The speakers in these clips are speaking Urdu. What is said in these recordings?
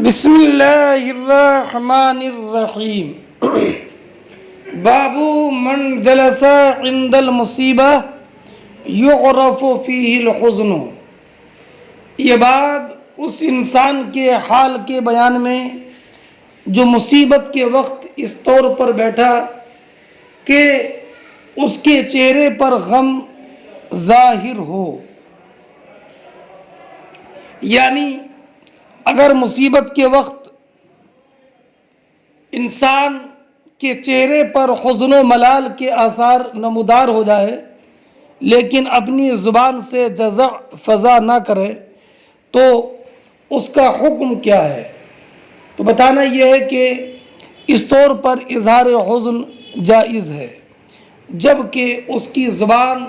بسم اللہ الرحمن الرحیم باب من جلس عند المصیبہ یعرف فیہ الحزن۔ یہ باب اس انسان کے حال کے بیان میں جو مصیبت کے وقت اس طور پر بیٹھا کہ اس کے چہرے پر غم ظاہر ہو، یعنی اگر مصیبت کے وقت انسان کے چہرے پر حزن و ملال کے آثار نمودار ہو جائے لیکن اپنی زبان سے جزع فضا نہ کرے تو اس کا حکم کیا ہے؟ تو بتانا یہ ہے کہ اس طور پر اظہار حزن جائز ہے جبکہ اس کی زبان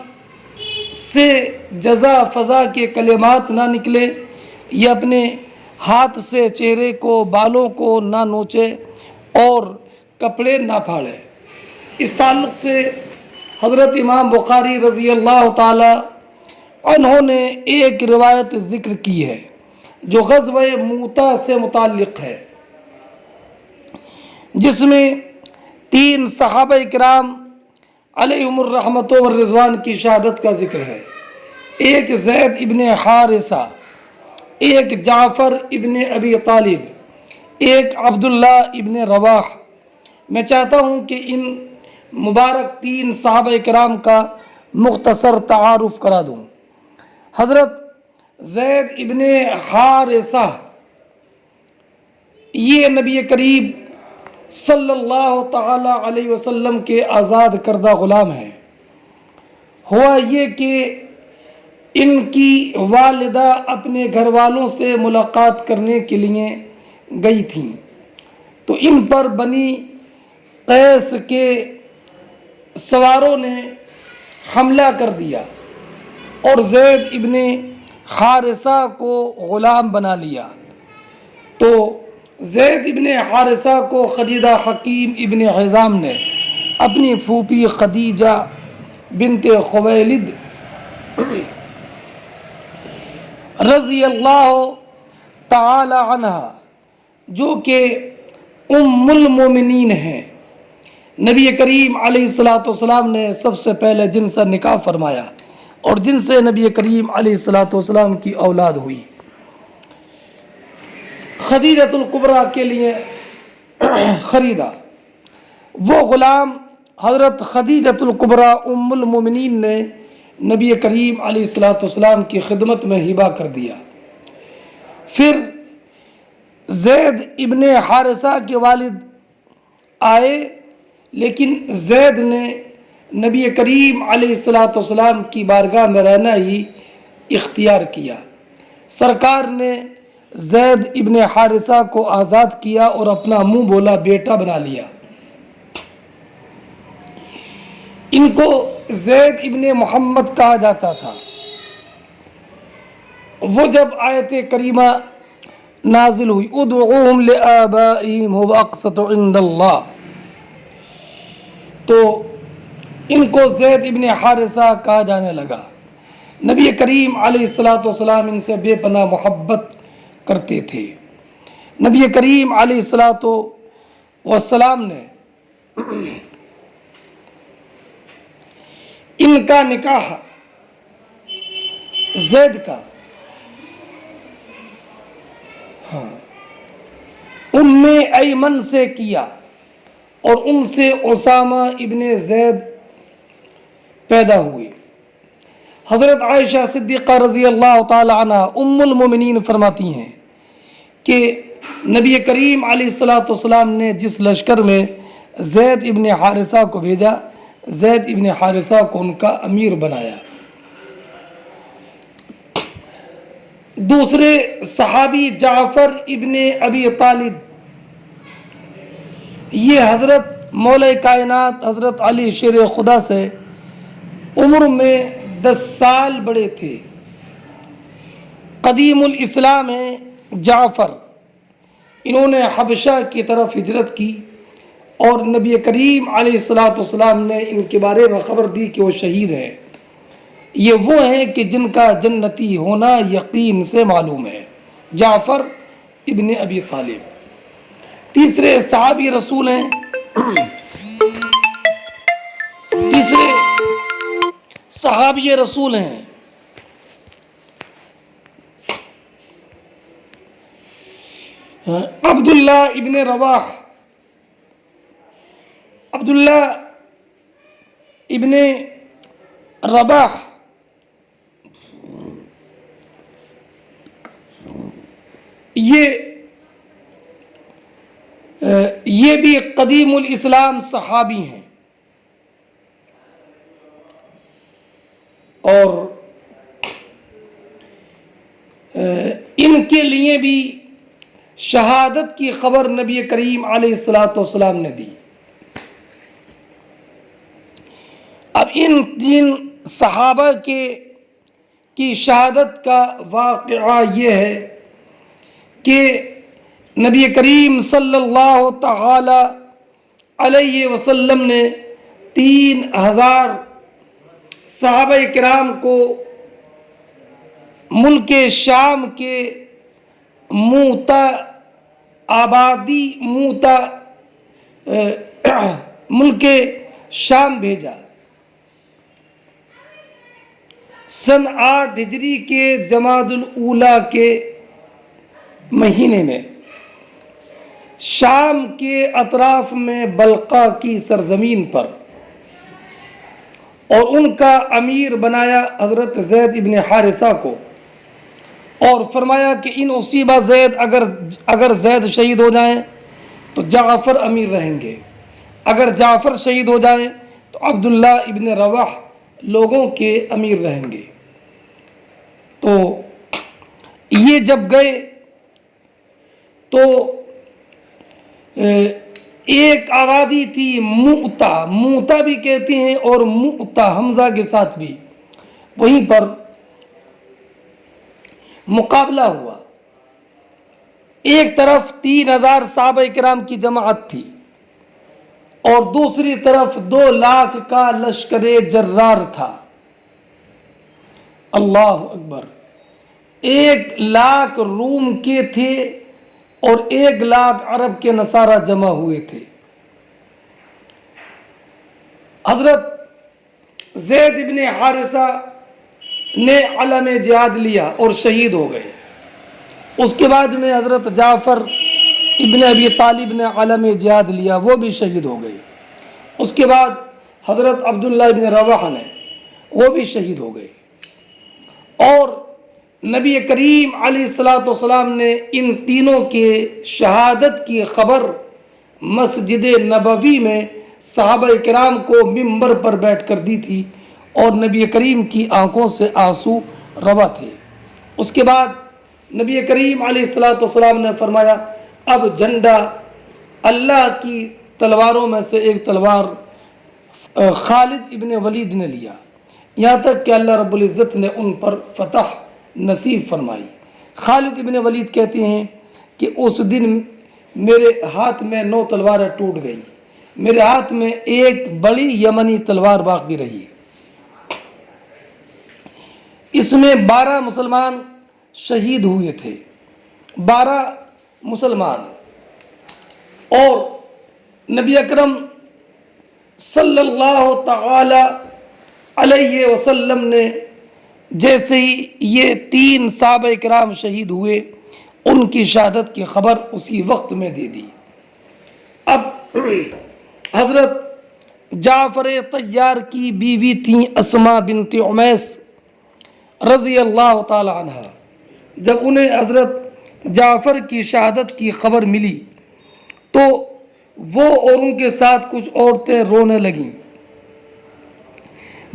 سے جزع فضا کے کلمات نہ نکلے یا اپنے ہاتھ سے چہرے کو بالوں کو نہ نوچے اور کپڑے نہ پھاڑے۔ اس تعلق سے حضرت امام بخاری رضی اللہ تعالی عنہ نے ایک روایت ذکر کی ہے جو غزوہ موطا سے متعلق ہے، جس میں 3 صحابہ کرام علیہم الرحمت والرضوان کی شہادت کا ذکر ہے۔ ایک زید ابن حارثہ، ایک جعفر ابن ابی طالب، ایک عبداللہ ابن رواح۔ میں چاہتا ہوں کہ ان مبارک 3 صحابہ کرام کا مختصر تعارف کرا دوں۔ حضرت زید ابن حارثہ یہ نبی کریم صلی اللہ تعالی علیہ وسلم کے آزاد کردہ غلام ہیں۔ ہوا یہ کہ ان کی والدہ اپنے گھر والوں سے ملاقات کرنے کے لیے گئی تھیں تو ان پر بنی قیس کے سواروں نے حملہ کر دیا اور زید ابن حارثہ کو غلام بنا لیا۔ تو زید ابن حارثہ کو خدیجہ حکیم ابن حزام نے اپنی پھوپھی خدیجہ بنت خویلد رضی اللہ تعالی عنہ جو کہ ام المومنین ہیں، نبی کریم علیہ السلام نے سب سے پہلے جن سے نکاح فرمایا اور جن سے نبی کریم علیہ السلام کی اولاد ہوئی، خدیجۃ الکبریٰ کے لیے خریدا۔ وہ غلام حضرت خدیجۃ الکبریٰ ام المومنین نے نبی کریم علیہ السلام کی خدمت میں ہبہ کر دیا۔ پھر زید ابن حارثہ کے والد آئے لیکن زید نے نبی کریم علیہ السلام کی بارگاہ میں رہنا ہی اختیار کیا۔ سرکار نے زید ابن حارثہ کو آزاد کیا اور اپنا منہ بولا بیٹا بنا لیا۔ ان کو زید ابن محمد کہا جاتا تھا۔ وہ جب آیت کریمہ نازل ہوئی ادعوہم لآبائہم هو اقسط عند اللہ، تو ان کو زید ابن حارثہ کہا جانے لگا۔ نبی کریم علیہ السلام ان سے بے پناہ محبت کرتے تھے۔ نبی کریم علیہ السلام نے ان کا نکاح زید کا ام ایمن سے کیا اور ان سے اسامہ ابن زید پیدا ہوئے۔ حضرت عائشہ صدیقہ رضی اللہ تعالی عنہ ام المومنین فرماتی ہیں کہ نبی کریم علیہ السلام نے جس لشکر میں زید ابن حارثہ کو بھیجا، زید ابن حارثہ کو ان کا امیر بنایا۔ دوسرے صحابی جعفر ابن ابی طالب، یہ حضرت مولا کائنات حضرت علی شیر خدا سے عمر میں 10 سال بڑے تھے۔ قدیم الاسلام ہیں جعفر، انہوں نے حبشہ کی طرف ہجرت کی اور نبی کریم علیہ السلام نے ان کے بارے میں خبر دی کہ وہ شہید ہیں۔ یہ وہ ہیں کہ جن کا جنتی ہونا یقین سے معلوم ہے۔ جعفر ابن ابی طالب. تیسرے صحابی رسول ہیں، تیسرے صحابی رسول ہیں عبداللہ ابن رواح. عبداللہ ابن رباح یہ بھی قدیم الاسلام صحابی ہیں، اور ان کے لیے بھی شہادت کی خبر نبی کریم علیہ الصلوۃ والسلام نے دی. اب ان تین صحابہ کی شہادت کا واقعہ یہ ہے کہ نبی کریم صلی اللہ تعالی علیہ وسلم نے 3000 صحابہ کرام کو ملک شام کے موتا آبادی ملک شام بھیجا. سن 8 ہجری کے جمادی الاولیٰ کے مہینے میں شام کے اطراف میں بلقا کی سرزمین پر، اور ان کا امیر بنایا حضرت زید ابن حارثہ کو، اور فرمایا کہ ان اصیبہ زید، اگر زید شہید ہو جائیں تو جعفر امیر رہیں گے، اگر جعفر شہید ہو جائیں تو عبداللہ ابن رواح لوگوں کے امیر رہیں گے. تو یہ جب گئے تو ایک آبادی تھی موتا بھی کہتے ہیں، اور موتا حمزہ کے ساتھ بھی، وہیں پر مقابلہ ہوا. ایک طرف 3000 صحابہ کرام کی جماعت تھی، اور دوسری طرف 2 لاکھ کا لشکر جرار تھا. اللہ اکبر. 1 لاکھ روم کے تھے اور 1 لاکھ عرب کے نصارہ جمع ہوئے تھے. حضرت زید ابن حارثہ نے علم جہاد لیا اور شہید ہو گئے. اس کے بعد میں حضرت جعفر ابن ابی طالب نے علم جہاد لیا، وہ بھی شہید ہو گئے. اس کے بعد حضرت عبداللہ ابن رواحہ نے، وہ بھی شہید ہو گئے. اور نبی کریم علیہ الصلوۃ والسلام نے ان تینوں کے شہادت کی خبر مسجد نبوی میں صحابہ کرام کو ممبر پر بیٹھ کر دی تھی، اور نبی کریم کی آنکھوں سے آنسو روا تھے. اس کے بعد نبی کریم علیہ الصلوۃ والسلام نے فرمایا اب جھنڈا اللہ کی تلواروں میں سے ایک تلوار خالد ابن ولید نے لیا، یہاں تک کہ اللہ رب العزت نے ان پر فتح نصیب فرمائی. خالد ابن ولید کہتے ہیں کہ اس دن میرے ہاتھ میں 9 تلواریں ٹوٹ گئی، میرے ہاتھ میں ایک بڑی یمنی تلوار باقی رہی. اس میں 12 مسلمان شہید ہوئے تھے، 12 مسلمان. اور نبی اکرم صلی اللہ تعالی علیہ وسلم نے جیسے ہی یہ 3 صحابہ کرام شہید ہوئے، ان کی شہادت کی خبر اسی وقت میں دے دی. اب حضرت جعفر طیار کی بیوی تھیں اسماء بنت عمیس رضی اللہ تعالی عنہ. جب انہیں حضرت جعفر کی شہادت کی خبر ملی تو وہ اور ان کے ساتھ کچھ عورتیں رونے لگیں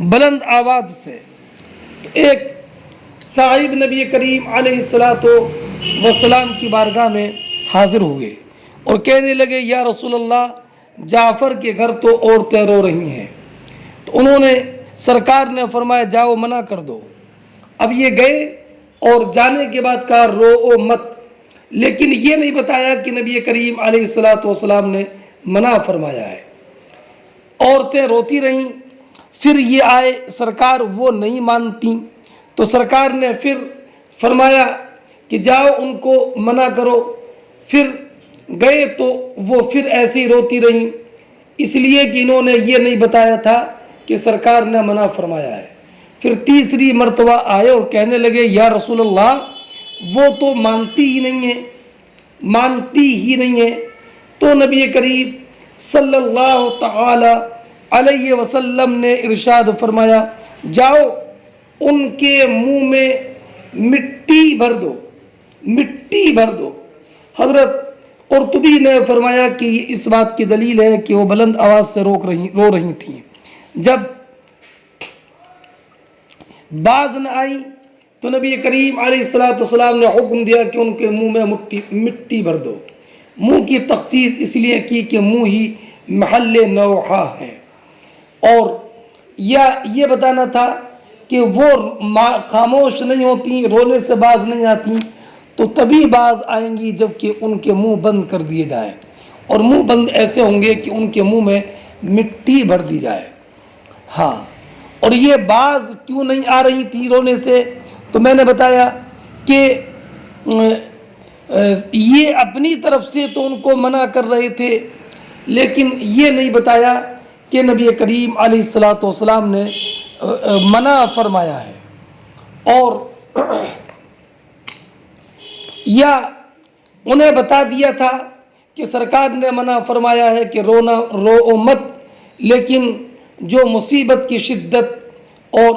بلند آواز سے. ایک صاحب نبی کریم علیہ الصلوۃ والسلام کی بارگاہ میں حاضر ہوئے اور کہنے لگے یا رسول اللہ، جعفر کے گھر تو عورتیں رو رہی ہیں. تو انہوں نے، سرکار نے فرمایا جاؤ منع کر دو. اب یہ گئے اور جانے کے بعد کہا رو مت، لیکن یہ نہیں بتایا کہ نبی کریم علیہ الصلوۃ والسلام نے منع فرمایا ہے. عورتیں روتی رہیں. پھر یہ آئے، سرکار وہ نہیں مانتی، تو سرکار نے پھر فرمایا کہ جاؤ ان کو منع کرو. پھر گئے تو وہ پھر ایسے ہی روتی رہیں، اس لیے کہ انہوں نے یہ نہیں بتایا تھا کہ سرکار نے منع فرمایا ہے۔ پھر تیسری مرتبہ آئے اور کہنے لگے یا رسول اللہ وہ تو مانتی ہی نہیں ہے۔ تو نبی کریم صلی اللہ تعالی علیہ وسلم نے ارشاد فرمایا جاؤ ان کے منہ میں مٹی بھر دو۔ حضرت قرطبی نے فرمایا کہ یہ اس بات کی دلیل ہے کہ وہ بلند آواز سے رو رہی تھیں۔ جب باز نہ آئی تو نبی کریم علیہ السلام نے حکم دیا کہ ان کے منہ میں مٹی بھر دو۔ منہ کی تخصیص اس لیے کی کہ منہ ہی محل نوحہ ہے، اور یا یہ بتانا تھا کہ وہ خاموش نہیں ہوتی، رونے سے باز نہیں آتی، تو تبھی باز آئیں گی جب کہ ان کے منہ بند کر دیے جائیں، اور منہ بند ایسے ہوں گے کہ ان کے منہ میں مٹی بھر دی جائے۔ ہاں، اور یہ باز کیوں نہیں آ رہی تھی رونے سے؟ تو میں نے بتایا کہ یہ اپنی طرف سے تو ان کو منع کر رہے تھے، لیکن یہ نہیں بتایا کہ نبی کریم علیہ السلام نے منع فرمایا ہے، اور یا انہیں بتا دیا تھا کہ سرکار نے منع فرمایا ہے کہ رو مت، لیکن جو مصیبت کی شدت اور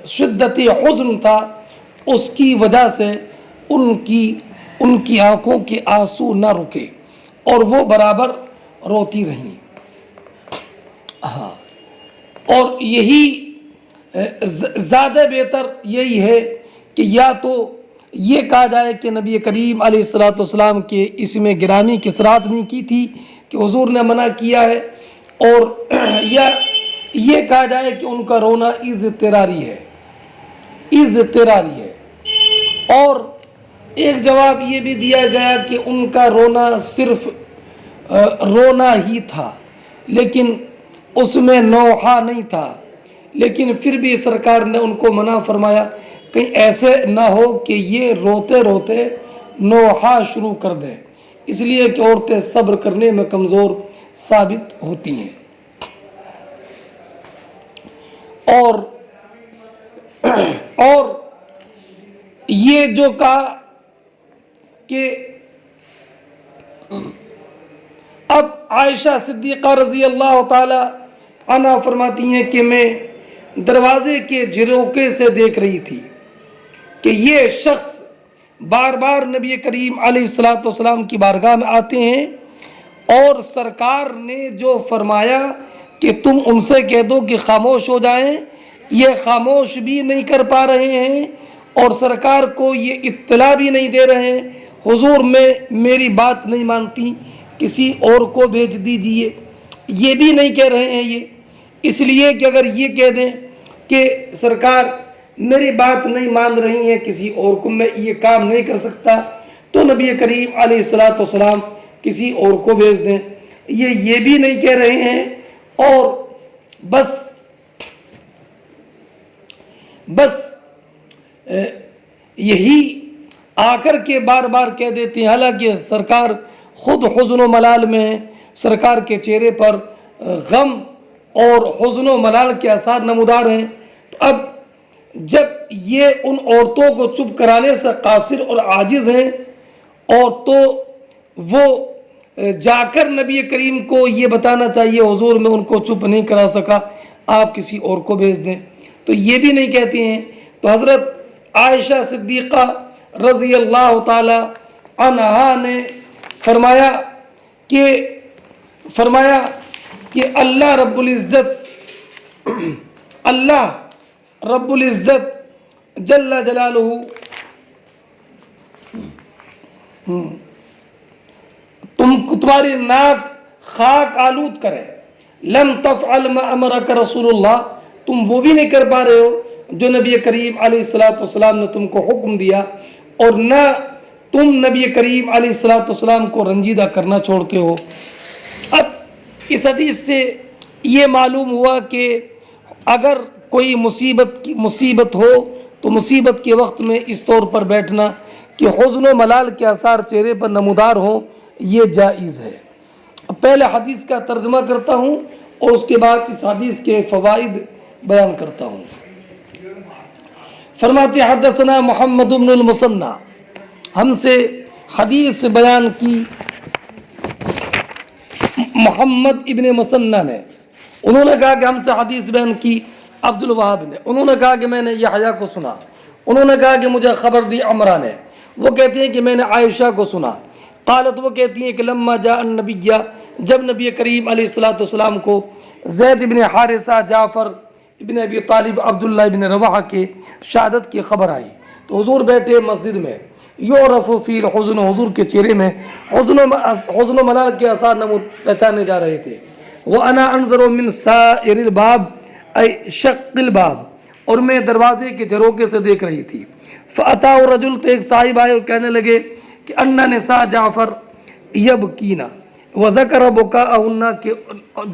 شدت حزن تھا اس کی وجہ سے ان کی آنکھوں کے آنسو نہ رکے اور وہ برابر روتی رہیں۔ ہاں، اور یہی زیادہ بہتر یہی ہے کہ یا تو یہ کہا جائے کہ نبی کریم علیہ السلام کے اس میں گرامی کی صراحت نہیں کی تھی کہ حضور نے منع کیا ہے، اور یا یہ کہا جائے کہ ان کا رونا اضطراری ہے۔ اور ایک جواب یہ بھی دیا گیا کہ ان کا رونا صرف رونا ہی تھا، لیکن اس میں نوحہ نہیں تھا، لیکن پھر بھی سرکار نے ان کو منع فرمایا کہیں ایسے نہ ہو کہ یہ روتے روتے نوحہ شروع کر دیں، اس لیے کہ عورتیں صبر کرنے میں کمزور ثابت ہوتی ہیں۔ اور یہ جو کہا کہ اب عائشہ صدیقہ رضی اللہ تعالی عنہا فرماتی ہیں کہ میں دروازے کے جھروکے سے دیکھ رہی تھی کہ یہ شخص بار بار نبی کریم علیہ السلام کی بارگاہ میں آتے ہیں، اور سرکار نے جو فرمایا کہ تم ان سے کہہ دو کہ خاموش ہو جائیں، یہ خاموش بھی نہیں کر پا رہے ہیں، اور سرکار کو یہ اطلاع بھی نہیں دے رہے ہیں حضور میں میری بات نہیں مانتی، کسی اور کو بھیج دیجئے، یہ بھی نہیں کہہ رہے ہیں۔ یہ اس لیے کہ اگر یہ کہہ دیں کہ سرکار میری بات نہیں مان رہی ہیں، کسی اور کو میں یہ کام نہیں کر سکتا، تو نبی کریم علیہ السلام کسی اور کو بھیج دیں، یہ بھی نہیں کہہ رہے ہیں، اور بس یہی آ کر کے بار بار کہہ دیتے ہیں، حالانکہ سرکار خود حزن و ملال میں ہیں، سرکار کے چہرے پر غم اور حزن و ملال کے آثار نمودار ہیں۔ اب جب یہ ان عورتوں کو چپ کرانے سے قاصر اور عاجز ہیں، اور تو وہ جا کر نبی کریم کو یہ بتانا چاہیے حضور میں ان کو چپ نہیں کرا سکا، آپ کسی اور کو بھیج دیں، تو یہ بھی نہیں کہتے ہیں۔ تو حضرت عائشہ صدیقہ رضی اللہ تعالی عنہا نے فرمایا کہ اللہ رب العزت جل جلالہ تمہاری ناک خاک آلود کرے، لم تفعل ما امرک رسول اللہ، تم وہ بھی نہیں کر پا رہے ہو جو نبی کریم علیہ السلام نے تم کو حکم دیا، اور نہ تم نبی کریم علیہ السلام کو رنجیدہ کرنا چھوڑتے ہو۔ اب اس حدیث سے یہ معلوم ہوا کہ اگر کوئی مصیبت ہو تو مصیبت کے وقت میں اس طور پر بیٹھنا کہ حزن و ملال کے آثار چہرے پر نمودار ہوں یہ جائز ہے۔ اب پہلے حدیث کا ترجمہ کرتا ہوں اور اس کے بعد اس حدیث کے فوائد بیان کرتا ہوں۔ فرماتے حدثنا محمد بن المثنى، ہم سے حدیث بیان کی محمد ابن مثنى نے، انہوں نے کہا کہ ہم سے حدیث بیان کی عبد الوہاب نے، انہوں نے کہا کہ میں نے یحییٰ کو سنا، انہوں نے کہا کہ مجھے خبر دی عمرہ نے، وہ کہتی ہیں کہ میں نے عائشہ کو سنا، قالت وہ کہتی ہیں کہ لما جاء النبی، جب نبی کریم علیہ الصلوۃ والسلام کو زید بن حارثہ، جعفر ابن ابی طالب، عبداللہ ابن رواحہ کے شہادت کی خبر آئی تو حضور بیٹھے مسجد میں، یعرف فی الحزن، حضور کے چہرے میں حزن و ملال کے آثار پہچانے جا رہے تھے۔ وَأَنَا أَنظُرُ مِنْ سَائِرِ الْبَابِ، اے شق الباب، اور میں دروازے کے جھروکے سے دیکھ رہی تھی۔ فَأَتَاهُ الرَّجُلُ، تو ایک صاحب آئے اور کہنے لگے کہ أَنَّ نِسَاءَ جعفر يَبْكِينَ وَذَكَرَ بُكَاءَهُنَّ، کہ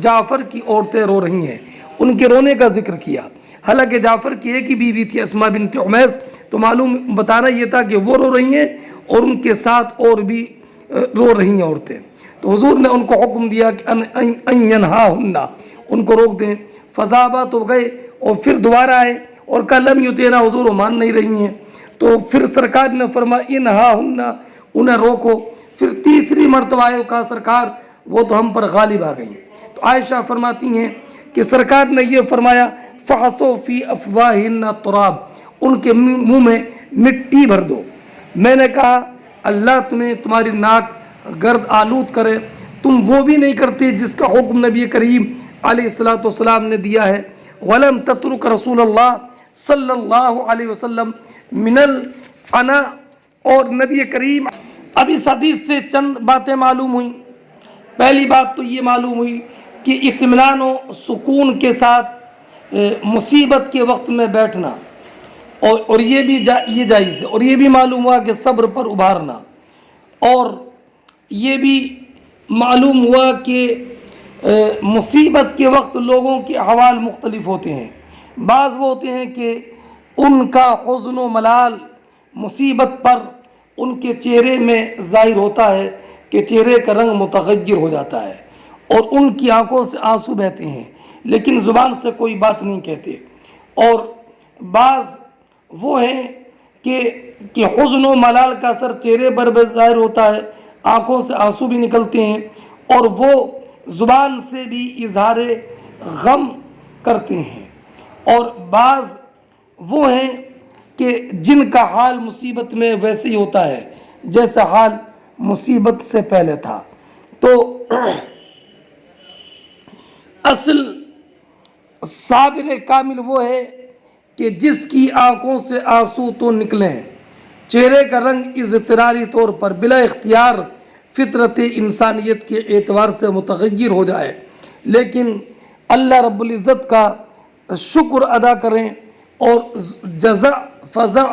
جعفر کی عورتیں رو رہی ہیں، ان کے رونے کا ذکر کیا۔ حالانکہ جعفر کی ایک ہی بیوی تھی اسماء بنت عمیس، تو معلوم بتانا یہ تھا کہ وہ رو رہی ہیں اور ان کے ساتھ اور بھی رو رہی ہیں عورتیں، تو حضور نے ان کو حکم دیا کہ ان ینہاہن، ان کو روک دیں۔ فذهبا، تو گئے اور پھر دوبارہ آئے اور کہا لم یطیعنا، حضور وہ مان نہیں رہی ہیں، تو پھر سرکار نے فرمایا انہاہن، انہیں روکو۔ پھر تیسری مرتبہ آئے اور کہا سرکار وہ تو ہم پر غالب آ گئیں، تو عائشہ فرماتی ہیں کہ سرکار نے یہ فرمایا فحصوا فی افواہن تراب، ان کے منہ میں مٹی بھر دو۔ میں نے کہا اللہ تمہیں تمہاری ناک گرد آلود کرے، تم وہ بھی نہیں کرتے جس کا حکم نبی کریم علیہ الصلوۃ والسلام نے دیا ہے۔ ولم تترک رسول اللہ صلی اللہ علیہ وسلم من العنا، اور نبی کریم، اب اس حدیث سے چند باتیں معلوم ہوئیں۔ پہلی بات تو یہ معلوم ہوئی کہ اطمینان و سکون کے ساتھ مصیبت کے وقت میں بیٹھنا، اور یہ بھی یہ جائز ہے، اور یہ بھی معلوم ہوا کہ صبر پر ابھارنا، اور یہ بھی معلوم ہوا کہ مصیبت کے وقت لوگوں کے احوال مختلف ہوتے ہیں۔ بعض وہ ہوتے ہیں کہ ان کا حزن و ملال مصیبت پر ان کے چہرے میں ظاہر ہوتا ہے کہ چہرے کا رنگ متغیر ہو جاتا ہے اور ان کی آنکھوں سے آنسو بہتے ہیں، لیکن زبان سے کوئی بات نہیں کہتے۔ اور بعض وہ ہیں کہ حزن و ملال کا اثر چہرے پر بھی ظاہر ہوتا ہے، آنکھوں سے آنسو بھی نکلتے ہیں، اور وہ زبان سے بھی اظہار غم کرتے ہیں۔ اور بعض وہ ہیں کہ جن کا حال مصیبت میں ویسے ہی ہوتا ہے جیسا حال مصیبت سے پہلے تھا۔ تو اصل صابر کامل وہ ہے کہ جس کی آنکھوں سے آنسو تو نکلیں، چہرے کا رنگ اضطراری طور پر بلا اختیار فطرت انسانیت کے اعتبار سے متغیر ہو جائے، لیکن اللہ رب العزت کا شکر ادا کریں اور جزع فضع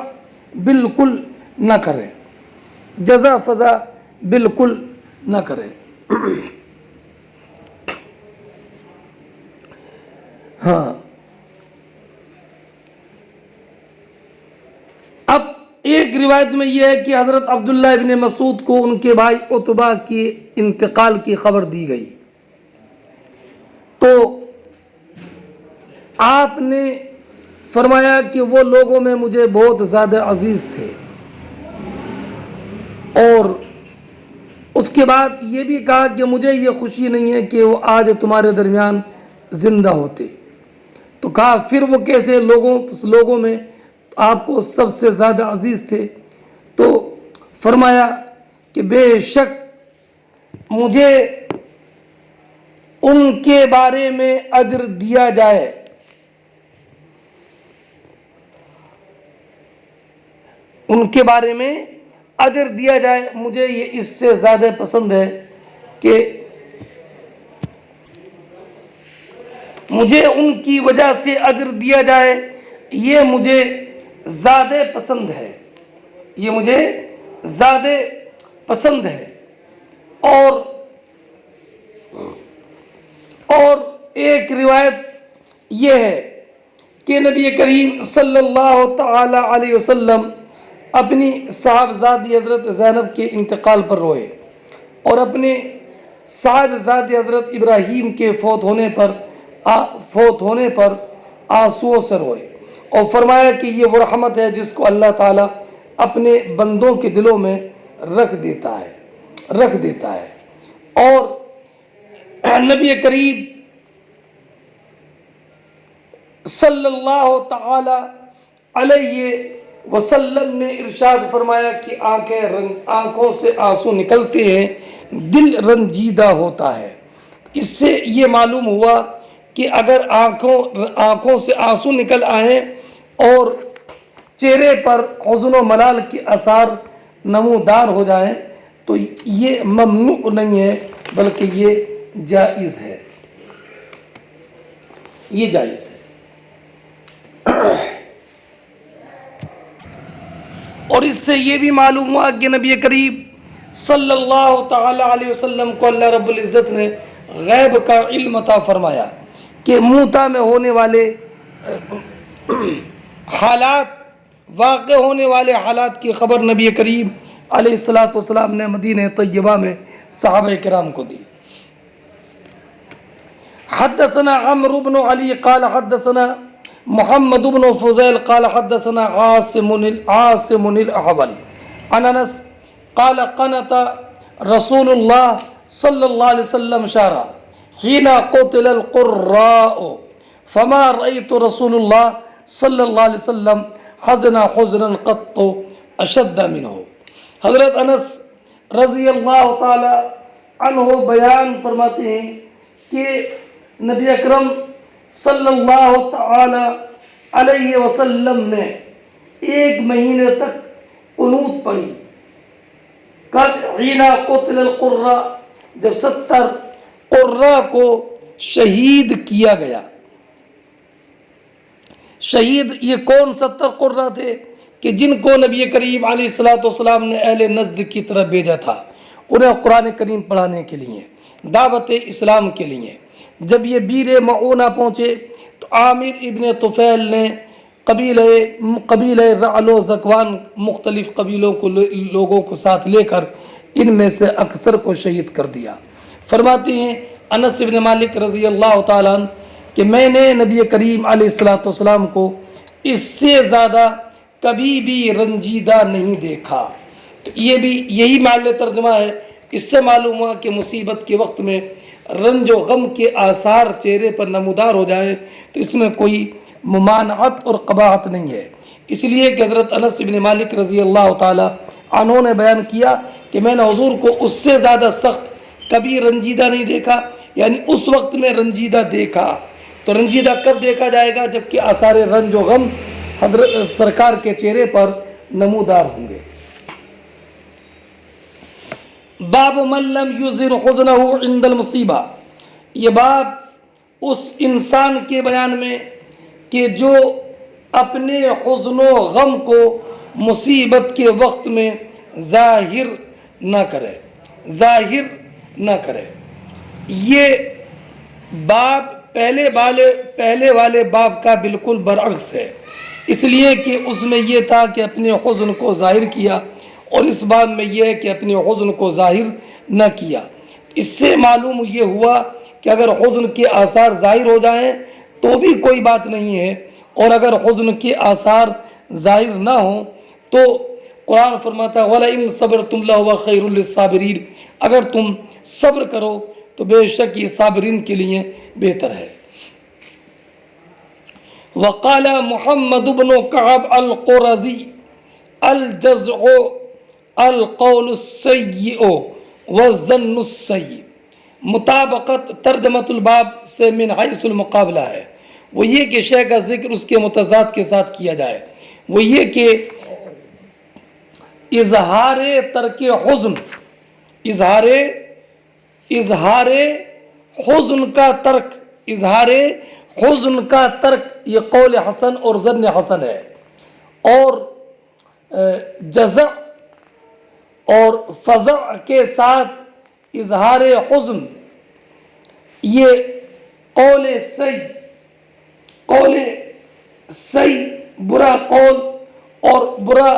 بالکل نہ کریں، جزع فضع بالکل نہ کریں۔ ہاں، اب ایک روایت میں یہ ہے کہ حضرت عبداللہ ابن مسعود کو ان کے بھائی عتبہ کے انتقال کی خبر دی گئی، تو آپ نے فرمایا کہ وہ لوگوں میں مجھے بہت زیادہ عزیز تھے، اور اس کے بعد یہ بھی کہا کہ مجھے یہ خوشی نہیں ہے کہ وہ آج تمہارے درمیان زندہ ہوتے۔ تو کہا پھر وہ کیسے لوگوں میں آپ کو سب سے زیادہ عزیز تھے؟ تو فرمایا کہ بے شک مجھے ان کے بارے میں اجر دیا جائے، ان کے بارے میں اجر دیا جائے، مجھے یہ اس سے زیادہ پسند ہے کہ مجھے ان کی وجہ سے اجر دیا جائے، یہ مجھے زیادہ پسند ہے، یہ مجھے زیادہ پسند ہے۔ اور ایک روایت یہ ہے کہ نبی کریم صلی اللہ تعالی علیہ وسلم اپنی صاحبزادی حضرت زینب کے انتقال پر روئے اور اپنے صاحبزادے حضرت ابراہیم کے فوت ہونے پر آنسوؤں سے روئے اور فرمایا کہ یہ وہ رحمت ہے جس کو اللہ تعالیٰ اپنے بندوں کے دلوں میں رکھ دیتا ہے اور نبی کریم صلی اللہ تعالی علیہ وسلم نے ارشاد فرمایا کہ آنکھوں سے آنسو نکلتے ہیں، دل رنجیدہ ہوتا ہے۔ اس سے یہ معلوم ہوا کہ اگر آنکھوں سے آنسو نکل آئیں اور چہرے پر حزن و ملال کے آثار نمودار ہو جائیں تو یہ ممنوع نہیں ہے بلکہ یہ جائز ہے، یہ جائز ہے۔ اور اس سے یہ بھی معلوم ہوا کہ نبی کریم صلی اللہ تعالی علیہ وسلم کو اللہ رب العزت نے غیب کا علم عطا فرمایا کہ موتا میں ہونے والے حالات، واقع ہونے والے حالات کی خبر نبی کریم علیہ الصلوۃ والسلام نے مدینہ طیبہ میں صحابہ کرام کو دی۔ حدثنا عمرو بن علی قال حدثنا محمد بن فضیل قال حدثنا عاصم الاحول عن انس قال قنت رسول اللہ صلی اللہ علیہ وسلم شارا حين قتل القراء فما رأيت رسول اللہ صلی اللہ علیہ وسلم حزنا قط اشد منه۔ حضرت انس رضی اللہ تعالی عنہ بیان فرماتے ہیں کہ نبی اکرم صلی اللہ تعالی علیہ وسلم نے ایک مہینے تک قنوت پڑھی۔ کب؟ حين قتل القراء، جب 70 قراء کو شہید کیا گیا۔ شہید یہ کون 70 قراء تھے کہ جن کو نبی کریم علیہ الصلوۃ والسلام نے اہل نجد کی طرف بھیجا تھا، انہیں قرآن کریم پڑھانے کے لیے، دعوت اسلام کے لیے۔ جب یہ بیر معونہ پہنچے تو عامر ابن طفیل نے قبیلہ رعل و زکوان، مختلف قبیلوں کو لوگوں کو ساتھ لے کر ان میں سے اکثر کو شہید کر دیا۔ فرماتے ہیں انس بن مالک رضی اللہ تعالیٰ عنہ کہ میں نے نبی کریم علیہ الصلوۃ والسلام کو اس سے زیادہ کبھی بھی رنجیدہ نہیں دیکھا۔ تو یہ بھی یہی محل ترجمہ ہے۔ اس سے معلوم ہوا کہ مصیبت کے وقت میں رنج و غم کے آثار چہرے پر نمودار ہو جائے تو اس میں کوئی ممانعت اور قباحت نہیں ہے۔ اس لیے کہ حضرت انس بن مالک رضی اللہ تعالی عنہ نے بیان کیا کہ میں نے حضور کو اس سے زیادہ سخت کبھی رنجیدہ نہیں دیکھا، یعنی اس وقت میں رنجیدہ دیکھا۔ تو رنجیدہ کب دیکھا جائے گا؟ جبکہ آثار رنج و غم حضرت سرکار کے چہرے پر نمودار ہوں گے۔ باب من لم یظہر حزنہ عند المصیبہ، یہ باب اس انسان کے بیان میں کہ جو اپنے حزن و غم کو مصیبت کے وقت میں ظاہر نہ کرے۔ یہ باب پہلے والے باب کا بالکل برعکس ہے، اس لیے کہ اس میں یہ تھا کہ اپنے حزن کو ظاہر کیا، اور اس باب میں یہ ہے کہ اپنے حزن کو ظاہر نہ کیا۔ اس سے معلوم یہ ہوا کہ اگر حزن کے آثار ظاہر ہو جائیں تو بھی کوئی بات نہیں ہے، اور اگر حزن کے آثار ظاہر نہ ہوں تو قرآن فرماتا ہے وَلَئِن صَبَرْتُمْ لَهُوَ خَيْرٌ لِلصَّابِرِينَ، اگر تم صبر کرو تو بے شک یہ صابرین کے لیے بہتر ہے۔ وقال محمد بن كعب القرظی الجزع القول السیء والظن السیء، مطابقت ترجمۃ الباب سے من حیث المقابلہ ہے، وہ یہ کہ شے کا ذکر اس کے متضاد کے ساتھ کیا جائے، وہ یہ کہ اظہار ترک حزن، اظہار حزن کا ترک یہ قول حسن اور ظن حسن ہے، اور جزع اور فزع کے ساتھ اظہار حزن یہ قول صحیح برا قول اور برا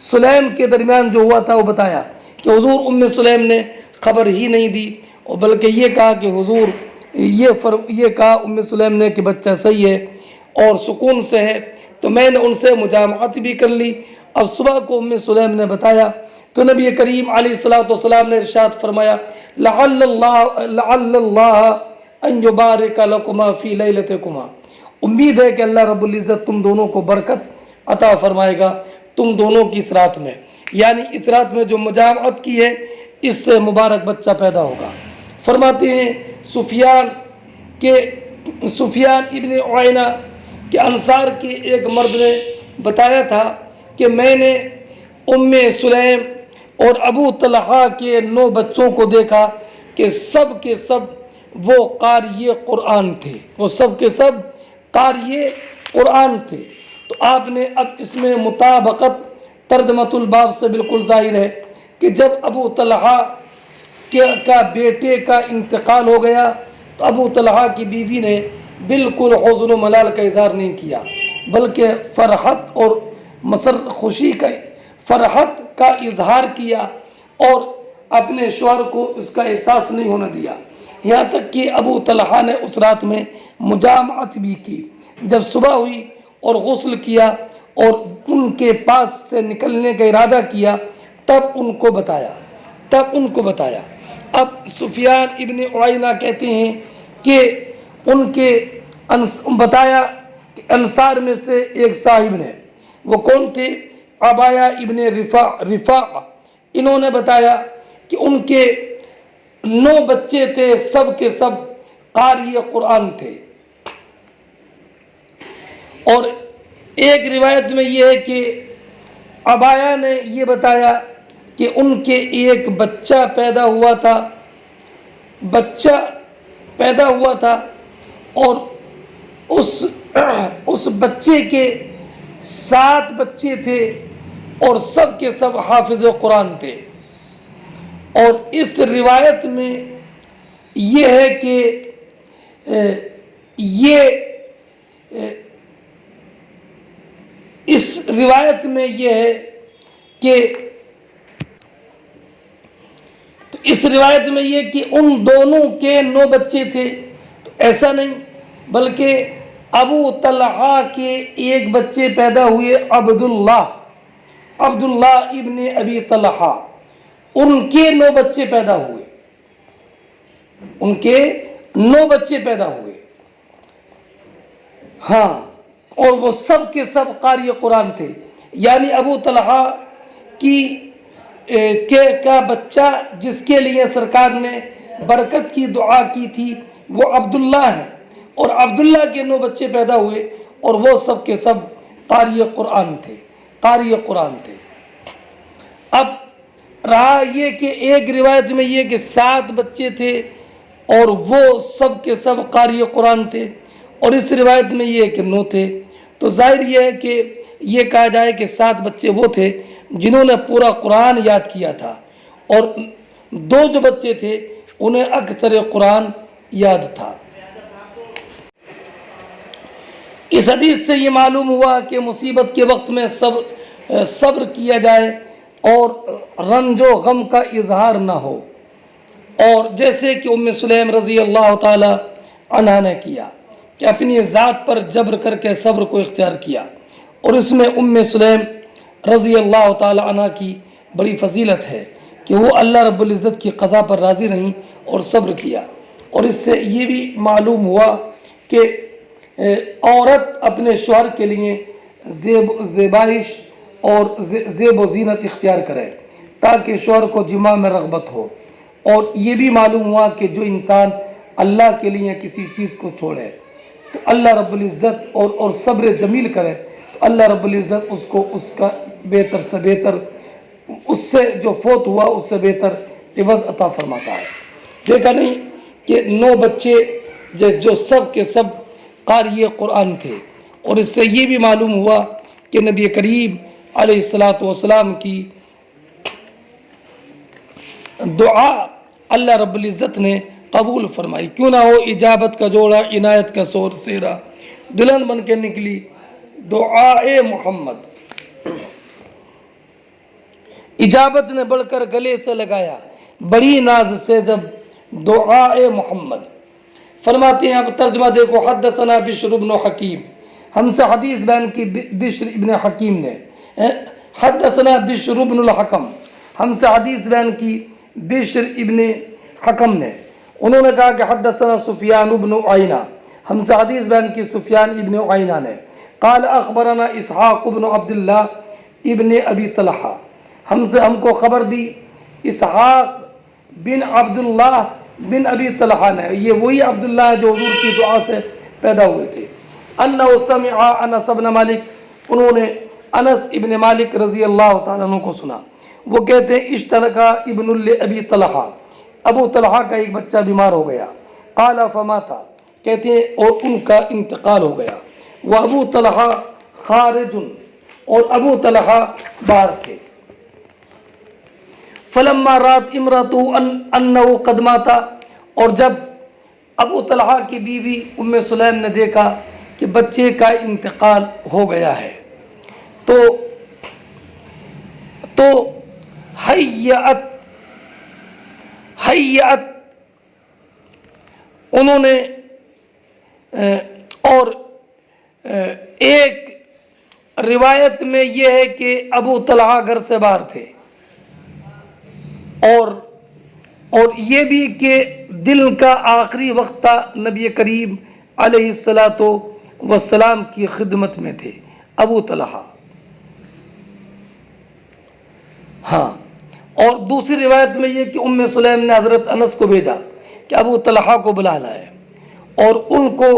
سلیم کے درمیان جو ہوا تھا وہ بتایا کہ حضور ام سلیم نے خبر ہی نہیں دی، اور بلکہ یہ کہا کہ حضور یہ کہا ام سلیم نے کہ بچہ صحیح ہے اور سکون سے ہے، تو میں نے ان سے مجامعت بھی کر لی۔ اب صبح کو ام سلیم نے بتایا تو نبی کریم علیہ الصلوۃ والسلام نے ارشاد فرمایا لعل اللہ ان یبارک لکما فی لیلتکما، امید ہے کہ اللہ رب العزت تم دونوں کو برکت عطا فرمائے گا تم دونوں کی اس رات میں، یعنی اس رات میں جو مجامعت کی ہے اس سے مبارک بچہ پیدا ہوگا۔ فرماتے ہیں سفیان ابن عیینہ کہ انصار کے ایک مرد نے بتایا تھا کہ میں نے ام سلیم اور ابو طلحہ کے 9 بچوں کو دیکھا کہ سب کے سب وہ قاری قرآن تھے، وہ سب کے سب قاری قرآن تھے۔ تو آپ نے اب اس میں مطابقت ترجمۃ الباب سے بالکل ظاہر ہے کہ جب ابو طلحہ کا بیٹے کا انتقال ہو گیا تو ابو طلحہ کی بیوی نے بالکل حزن و ملال کا اظہار نہیں کیا، بلکہ فرحت اور فرحت کا اظہار کیا اور اپنے شوہر کو اس کا احساس نہیں ہونے دیا، یہاں تک کہ ابو طلحہ نے اس رات میں مجامعت بھی کی۔ جب صبح ہوئی اور غسل کیا اور ان کے پاس سے نکلنے کا ارادہ کیا تب ان کو بتایا۔ اب سفیان ابن عیینہ کہتے ہیں کہ ان کے بتایا کہ انصار میں سے ایک صاحب نے، وہ کون تھے؟ عبایہ ابن رفاع، انہوں نے بتایا کہ ان کے 9 بچے تھے، سب کے سب قاری قرآن تھے، اور ایک روایت میں یہ ہے کہ عبایہ نے یہ بتایا کہ ان کے ایک بچہ پیدا ہوا تھا اور اس بچے کے 7 بچے تھے اور سب کے سب حافظ قرآن تھے۔ اور اس روایت میں یہ ہے کہ ان دونوں کے 9 بچے تھے، تو ایسا نہیں، بلکہ ابو طلحہ کے ایک بچے پیدا ہوئے عبداللہ ابن ابی طلحہ، ان کے 9 بچے پیدا ہوئے، ہاں، اور وہ سب کے سب قاری قرآن تھے، یعنی ابو طلحہ کا بچہ جس کے لیے سرکار نے برکت کی دعا کی تھی وہ عبداللہ ہے، اور عبداللہ کے 9 بچے پیدا ہوئے اور وہ سب کے سب قاری قرآن تھے۔ اب رہا یہ کہ ایک روایت میں یہ کہ 7 بچے تھے اور وہ سب کے سب قاری قرآن تھے، اور اس روایت میں یہ کہ 9 تھے، تو ظاہر یہ ہے کہ یہ کہا جائے کہ 7 بچے وہ تھے جنہوں نے پورا قرآن یاد کیا تھا، اور 2 جو بچے تھے انہیں اکثر قرآن یاد تھا۔ اس حدیث سے یہ معلوم ہوا کہ مصیبت کے وقت میں صبر کیا جائے اور رنج و غم کا اظہار نہ ہو، اور جیسے کہ ام سلیم رضی اللہ تعالی عنہا نے کیا کہ اپنی ذات پر جبر کر کے صبر کو اختیار کیا، اور اس میں ام سلیم رضی اللہ تعالی عنہ کی بڑی فضیلت ہے کہ وہ اللہ رب العزت کی قضا پر راضی رہیں اور صبر کیا۔ اور اس سے یہ بھی معلوم ہوا کہ عورت اپنے شوہر کے لیے زیبائش اور زیب و زینت اختیار کرے تاکہ شوہر کو جماع میں رغبت ہو، اور یہ بھی معلوم ہوا کہ جو انسان اللہ کے لیے کسی چیز کو چھوڑے تو اللہ رب العزت اور صبر جمیل کرے تو اللہ رب العزت اس کو اس کا بہتر سے بہتر، اس سے جو فوت ہوا اس سے بہتر عوض عطا فرماتا ہے۔ دیکھا نہیں کہ 9 بچے جو سب کے سب قاری قرآن تھے، اور اس سے یہ بھی معلوم ہوا کہ نبی کریم علیہ الصلوۃ والسلام کی دعا اللہ رب العزت نے قبول فرمائی، کیوں نہ ہو اجابت کا جوڑا عنایت کا سیرا، دلہن بن کے نکلی دعائے محمد۔ اجابت نے بڑھ کر گلے سے لگایا بڑی ناز سے جب دعائے محمد. فرماتے ہیں اب ترجمہ دیکھو. حدثنا بشر بن حکیم, ہم سے حدیث بیان کی بشر ابن حکیم نے. حدثنا بشر بن الحکم, ہم سے حدیث بیان کی بشر ابن حکم نے. انہوں نے کہا کہ حدثنا سفیان بن عینہ, ہم سے حدیث بیان کی سفیان ابن عینہ نے. قال اخبرنا اسحاق بن عبد اللہ ابن ابی طلحہ, ہم کو خبر دی اسحاق بن عبداللہ بن ابی طلحہ نے. یہ وہی عبداللہ ہے جو حضور کی دعا سے پیدا ہوئے تھے. انہ سمع انس بن مالک, انہوں نے انس ابن مالک رضی اللہ تعالیٰ عنہ کو سنا. وہ کہتے ہیں اشترکا ابن ابی طلحہ, ابو طلحہ کا ایک بچہ بیمار ہو گیا. قال فماتا, کہتے ہیں اور ان کا انتقال ہو گیا. وہ ابو طلحہ خارج, اور ابو طلحہ باہر تھے. فلما رات امراتو انہو قد ماتا, اور جب ابو طلحہ کی بیوی ام سلیم نے دیکھا کہ بچے کا انتقال ہو گیا ہے تو حیعت انہوں نے اور ایک روایت میں یہ ہے کہ ابو طلحہ گھر سے باہر تھے, اور یہ بھی کہ دل کا آخری وقت تھا, نبی کریم علیہ الصلاۃ والسلام کی خدمت میں تھے ابو طلحہ. ہاں, اور دوسری روایت میں یہ کہ ام سلیم نے حضرت انس کو بھیجا کہ ابو طلحہ کو بلا لائے, اور ان کو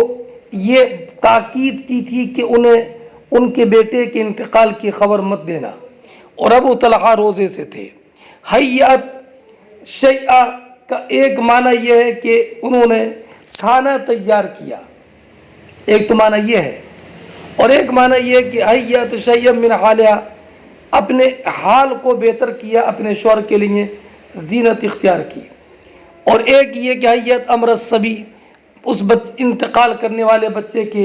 یہ تاکید کی تھی کہ انہیں ان کے بیٹے کے انتقال کی خبر مت دینا, اور ابو طلحہ روزے سے تھے. حیات شیعہ کا ایک معنی یہ ہے کہ انہوں نے کھانا تیار کیا, ایک تو معنی یہ ہے, اور ایک معنی یہ ہے کہ حیات شیئا من حالہ, اپنے حال کو بہتر کیا, اپنے شوہر کے لیے زینت اختیار کی. اور ایک یہ کہ حیات امر الصبی, اس انتقال کرنے والے بچے کے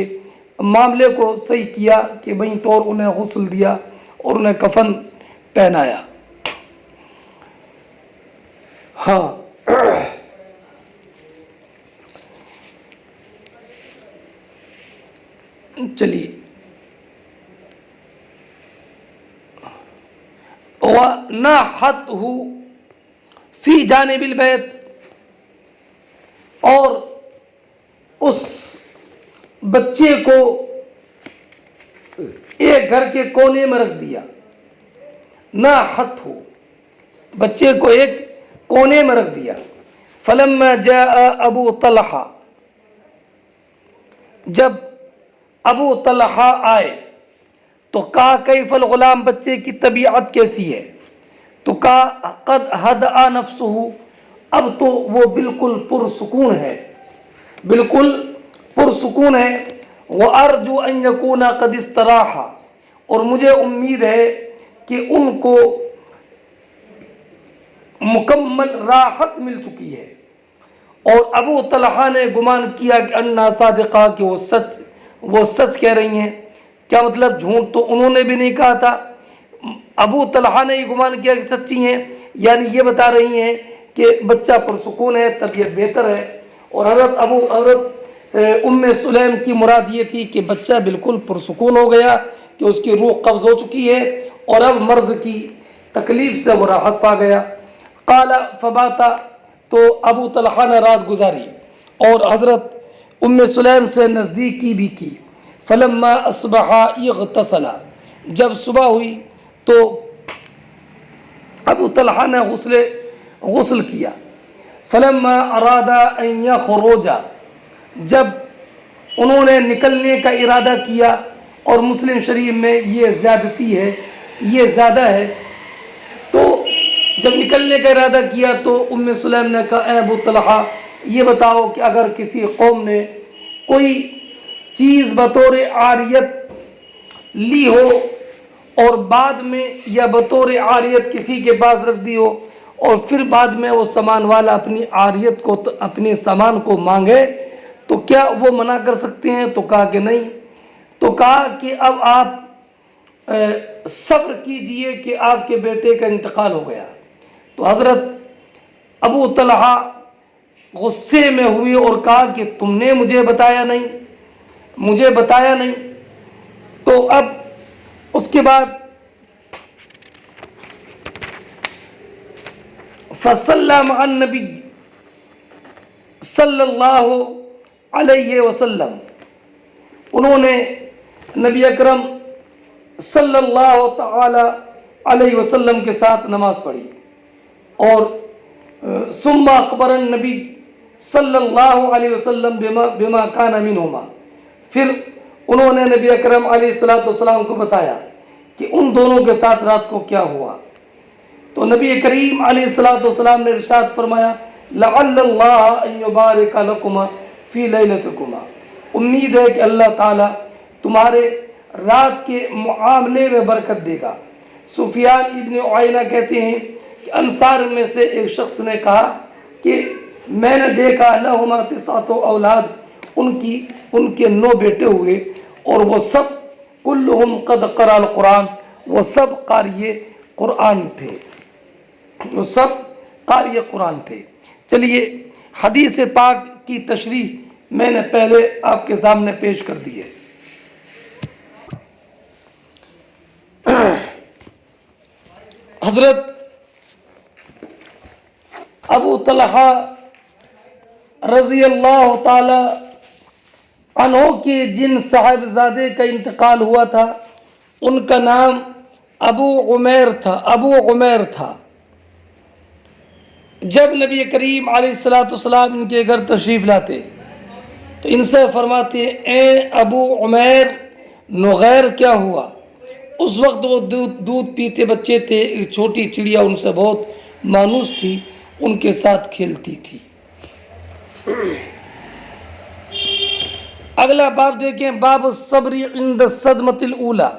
معاملے کو صحیح کیا کہ وہیں طور انہیں غسل دیا اور انہیں کفن پہنایا. ہاں, چلیے. وَنَحَتْهُ فِي جانب البیت, اور اس بچے کو ایک گھر کے کونے میں رکھ دیا. نَحَتْهُ, بچے کو ایک کونے میں رکھ دیا. فلما جاء ابو طلحہ, جب ابو طلحہ آئے تو کہا کیف الغلام, بچے کی طبیعت کیسی ہے؟ تو کہا قد ہدأ نفسہ, اب تو وہ بالکل پرسکون ہے, بالکل پرسکون ہے. وارجو ان یکون قد استراح, اور مجھے امید ہے کہ ان کو مکمل راحت مل چکی ہے. اور ابو طلحہ نے گمان کیا کہ انا صادقہ, کہ وہ سچ کہہ رہی ہیں. کیا مطلب؟ جھوٹ تو انہوں نے بھی نہیں کہا تھا, ابو طلحہ نے یہ گمان کیا کہ سچی ہیں, یعنی یہ بتا رہی ہیں کہ بچہ پرسکون ہے, طبیعت بہتر ہے. اور حضرت ام سلیم کی مراد یہ تھی کہ بچہ بالکل پرسکون ہو گیا, کہ اس کی روح قبض ہو چکی ہے اور اب مرض کی تکلیف سے وہ راحت پا گیا. قال فباتا, تو ابو طلحہ نے رات گزاری اور حضرت ام سلیم سے نزدیکی بھی کی. فلما اصبحا اغتسلا, جب صبح ہوئی تو ابو طلحہ نے غسل کیا. فلما ارادا ان یخرجا, جب انہوں نے نکلنے کا ارادہ کیا, اور مسلم شریف میں یہ زیادتی ہے, یہ زیادہ ہے, تو جب نکلنے کا ارادہ کیا تو ام سلیم نے کہا اے ابو طلحہ, یہ بتاؤ کہ اگر کسی قوم نے کوئی چیز بطور عاریت لی ہو اور بعد میں یا بطور عاریت کسی کے پاس رکھ دی ہو, اور پھر بعد میں وہ سامان والا اپنی عاریت کو, اپنے سامان کو مانگے, تو کیا وہ منع کر سکتے ہیں؟ تو کہا کہ نہیں. تو کہا کہ اب آپ صبر کیجئے کہ آپ کے بیٹے کا انتقال ہو گیا۔ تو حضرت ابو طلحہ غصے میں ہوئے اور کہا کہ تم نے مجھے بتایا نہیں۔ تو اب اس کے بعد فصلی مع النبی صلی اللہ علیہ وسلم، انہوں نے نبی اکرم صلی اللہ تعالی علیہ وسلم کے ساتھ نماز پڑھی، اور ثم اخبر النبی صلی اللہ علیہ وسلم بما کان منہما، پھر انہوں نے نبی اکرم علیہ الصلوۃ والسلام کو بتایا کہ ان دونوں کے ساتھ رات کو کیا ہوا۔ تو نبی کریم علیہ الصلوۃ والسلام نے ارشاد فرمایا لعل اللہ ان یبارک لکما فی لیلتکما، امید ہے کہ اللہ تعالیٰ تمہارے رات کے معاملے میں برکت دے گا۔ سفیان ابن عیینہ کہتے ہیں کہ انصار میں سے ایک شخص نے کہا کہ میں نے دیکھا لہما تسعۃ اولاد، ان کے 9 بیٹے ہوئے، اور وہ سب کلہم قد قرأ القرآن، وہ سب قاری قرآن تھے۔ چلیے حدیث پاک کی تشریح میں نے پہلے آپ کے سامنے پیش کر دی ہے۔ حضرت ابو طلحہ رضی اللہ تعالی عنہ کے جن صاحبزادے کا انتقال ہوا تھا ان کا نام ابو عمیر تھا۔ جب نبی کریم علیہ الصلوۃ والسلام ان کے گھر تشریف لاتے تو ان سے فرماتے اے ابو عمیر نغیر کیا ہوا؟ اس وقت وہ دودھ پیتے بچے تھے، ایک چھوٹی چڑیا ان سے بہت مانوس تھی، ان کے ساتھ کھیلتی تھی۔ اگلا باب دیکھیں، باب الصبر عند الصدمۃ الاولی۔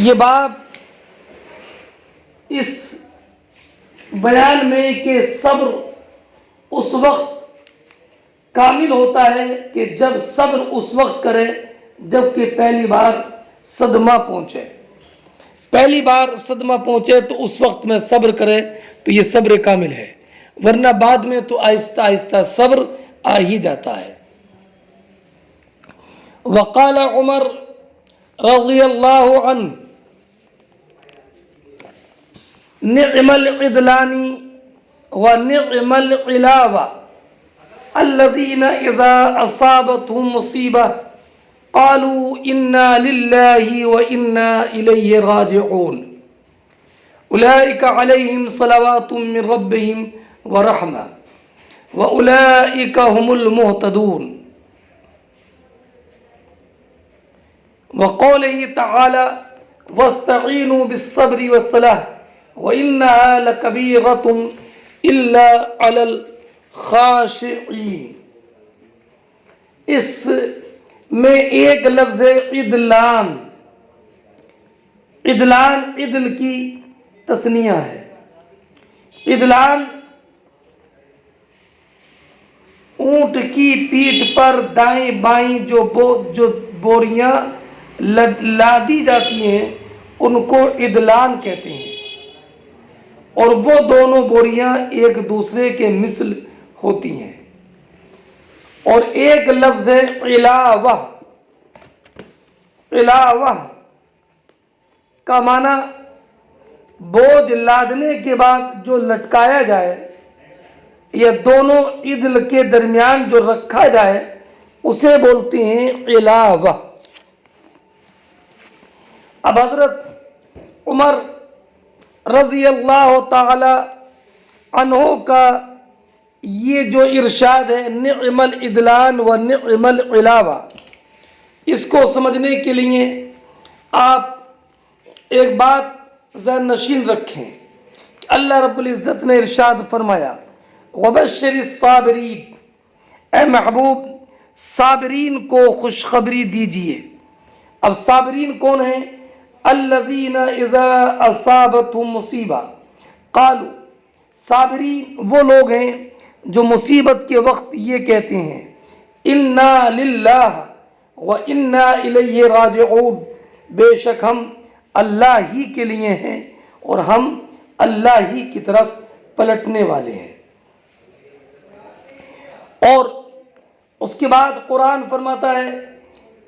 یہ باب اس بیان میں کہ صبر اس وقت کامل ہوتا ہے کہ جب صبر اس وقت کرے جب کہ پہلی بار صدمہ پہنچے تو اس وقت میں صبر کرے تو یہ صبر کامل ہے، ورنہ بعد میں تو آہستہ آہستہ صبر آ ہی جاتا ہے۔ وقال عمر رضی اللہ عنہ نعم العدلان ونعم العلاوہ الذین اذا اصابتهم مصیبہ قالوا انا للہ وانا الیہ راجعون اولئک علیہم صلوات من ربہم ورحمہ واولئک هم المہتدون۔ وقوله تعالی واستعینوا بالصبر والصلاۃ وانہا لکبیرۃ الا علی الخاشعین۔ اس میں ایک لفظ عدلان عدل کی تثنیہ ہے۔ عدلان اونٹ کی پیٹھ پر دائیں بائیں جو بوریاں لادی جاتی ہیں ان کو عدلان کہتے ہیں، اور وہ دونوں بوریاں ایک دوسرے کے مثل ہوتی ہیں۔ اور ایک لفظ ہے علاوہ کا معنی بوجھ لادنے کے بعد جو لٹکایا جائے یا دونوں عدل کے درمیان جو رکھا جائے اسے بولتے ہیں علاوہ۔ اب حضرت عمر رضی اللہ تعالی عنہ کا یہ جو ارشاد ہے نعم العدلان و نعم العلاوہ، اس کو سمجھنے کے لیے آپ ایک بات ذہن نشین رکھیں کہ اللہ رب العزت نے ارشاد فرمایا وبشر الصابرین، اے محبوب صابرین کو خوشخبری دیجئے۔ اب صابرین کون ہیں؟ الذین اذا اصابتهم مصیبہ قالوا، صابرین وہ لوگ ہیں جو مصیبت کے وقت یہ کہتے ہیں انا للہ وَإِنَّا إِلَيْهِ راجعون، بے شک ہم اللہ ہی کے لیے ہیں اور ہم اللہ ہی کی طرف پلٹنے والے ہیں۔ اور اس کے بعد قرآن فرماتا ہے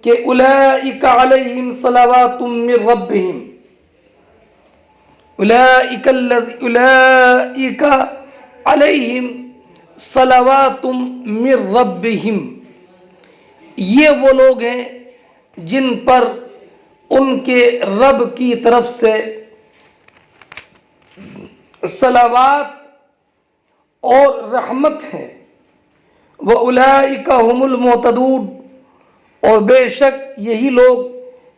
کہ اولئک علیہم صلوات من ربہم، اولئک علیہم صلوات من ربہم، یہ وہ لوگ ہیں جن پر ان کے رب کی طرف سے صلوات اور رحمت ہے۔ وَأُولَئِكَ هُمُ الْمُهْتَدُونَ، اور بے شک یہی لوگ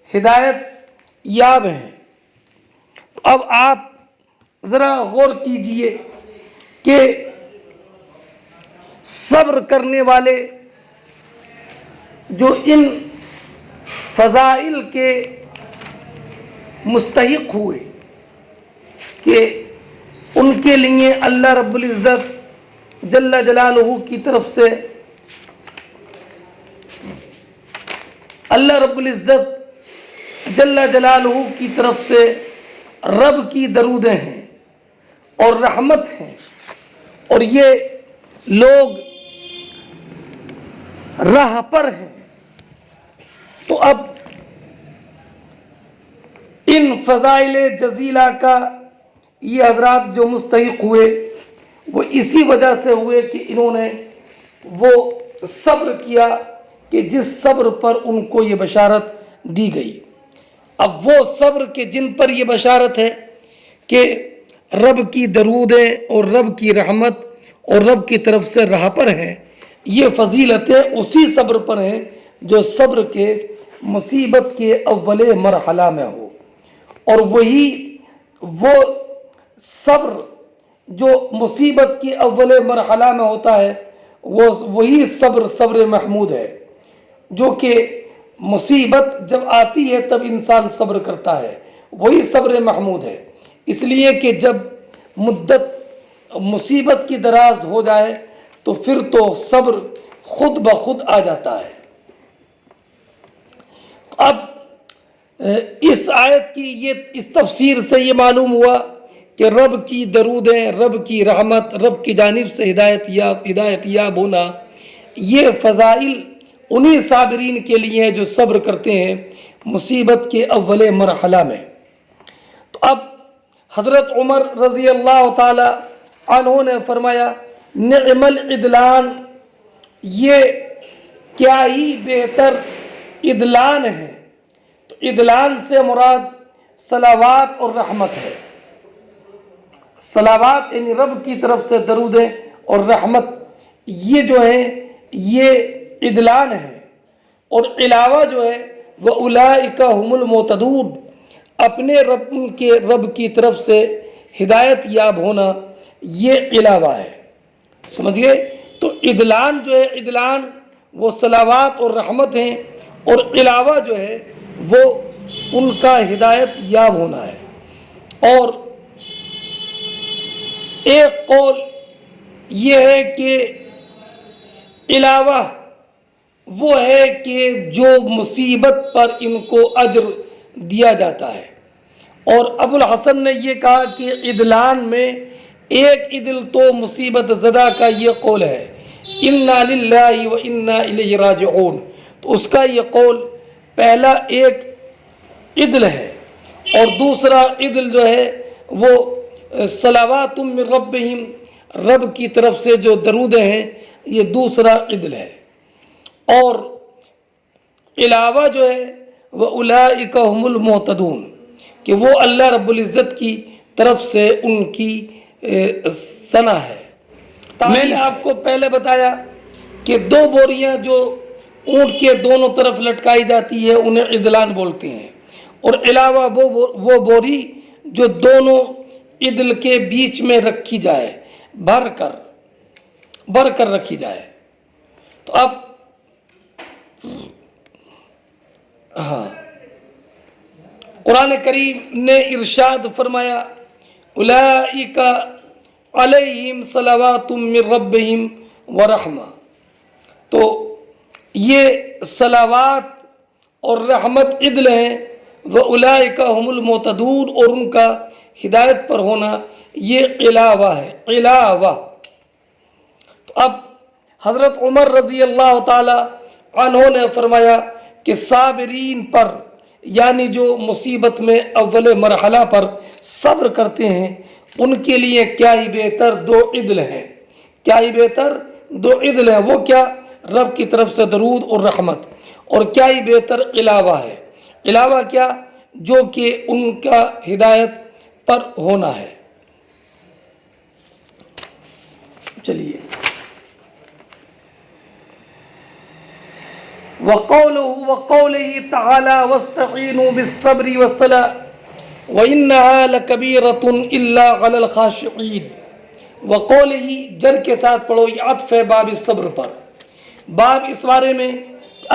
ہدایت یاب ہیں۔ اب آپ ذرا غور کیجئے کہ صبر کرنے والے جو ان فضائل کے مستحق ہوئے کہ ان کے لیے اللہ رب العزت جل جلالہ کی طرف سے اللہ رب العزت جل جلالہ کی طرف سے رب کی درودیں ہیں اور رحمت ہیں، اور یہ لوگ راہ پر ہیں، تو اب ان فضائل جزیلہ کا یہ حضرات جو مستحق ہوئے وہ اسی وجہ سے ہوئے کہ انہوں نے وہ صبر کیا کہ جس صبر پر ان کو یہ بشارت دی گئی۔ اب وہ صبر کے جن پر یہ بشارت ہے کہ رب کی درودیں اور رب کی رحمت اور رب کی طرف سے راہ پر ہیں، یہ فضیلتیں اسی صبر پر ہیں جو صبر کے مصیبت کے اول مرحلہ میں ہو، اور وہی وہ صبر جو مصیبت کی اول مرحلہ میں ہوتا ہے وہی صبر محمود ہے، جو کہ مصیبت جب آتی ہے تب انسان صبر کرتا ہے، وہی صبر محمود ہے۔ اس لیے کہ جب مدت مصیبت کی دراز ہو جائے تو پھر تو صبر خود بخود آ جاتا ہے۔ اب اس آیت کی اس تفسیر سے یہ معلوم ہوا کہ رب کی درودیں، رب کی رحمت، رب کی جانب سے ہدایت یاب ہونا، یہ فضائل انہی صابرین کے لیے ہیں جو صبر کرتے ہیں مصیبت کے اول مرحلہ میں۔ تو اب حضرت عمر رضی اللہ تعالی عنہ نے فرمایا نعم العدلان، یہ کیا ہی بہتر عدلان ہے۔ تو عدلان سے مراد صلوات اور رحمت ہے۔ صلوات یعنی رب کی طرف سے درودیں اور رحمت، یہ جو ہے یہ عدلان ہے، اور علاوہ جو ہے وَأُولَئِكَ هُمُ الْمُهْتَدُونَ، اپنے رب کی طرف سے ہدایت یاب ہونا، یہ علاوہ ہے۔ سمجھ گئے؟ تو عدلان جو ہے، عدلان وہ صلوات اور رحمت ہیں، اور علاوہ جو ہے وہ ان کا ہدایت یاب ہونا ہے۔ اور ایک قول یہ ہے کہ علاوہ وہ ہے کہ جو مصیبت پر ان کو اجر دیا جاتا ہے، اور ابو الحسن نے یہ کہا کہ عدلان میں ایک عدل تو مصیبت زدہ کا یہ قول ہے اِنَّا لِلَّهِ وَإِنَّا إِلَيْهِ رَاجِعُونَ، تو اس کا یہ قول پہلا ایک عدل ہے، اور دوسرا عدل جو ہے وہ صلوات من ربہم، رب کی طرف سے جو درودیں ہیں، یہ دوسرا عدل ہے۔ اور علاوہ جو ہے وَأُولَئِكَ هُمُ الْمُهْتَدُونَ، کہ وہ اللہ رب العزت کی طرف سے ان کی ثنا ہے۔ میں نے آپ کو پہلے بتایا کہ دو بوریاں جو اونٹ کے دونوں طرف لٹکائی جاتی ہے انہیں عدلان بولتے ہیں، اور علاوہ وہ بوری جو دونوں عدل کے بیچ میں رکھی جائے، بھر کر رکھی جائے۔ تو اب قرآن کریم نے ارشاد فرمایا اولئک علیہم صلوات من ربہم ورحمہ، تو یہ صلوات اور رحمت عدل ہیں، وَأُولَئِكَ هُمُ الْمُهْتَدُونَ، اور ان کا ہدایت پر ہونا یہ علاوہ ہے، علاوہ۔ تو اب حضرت عمر رضی اللہ تعالی عنہ نے فرمایا کہ صابرین پر، یعنی جو مصیبت میں اول مرحلہ پر صبر کرتے ہیں، ان کے لیے کیا ہی بہتر دو عدل ہیں، کیا ہی بہتر دو عدل ہیں۔ وہ کیا؟ رب کی طرف سے درود اور رحمت، اور کیا ہی بہتر علاوہ ہے۔ علاوہ کیا؟ جو کہ ان کا ہدایت پر ہونا ہے۔ چلیے، وقوله تعالی واستعینوا بالصبر والصلاۃ وانها لکبیرۃ الا علی الخاشعین۔ وقوله جر کے ساتھ پڑھو، یہ عطف ہے باب الصبر پر۔ باب اس بارے میں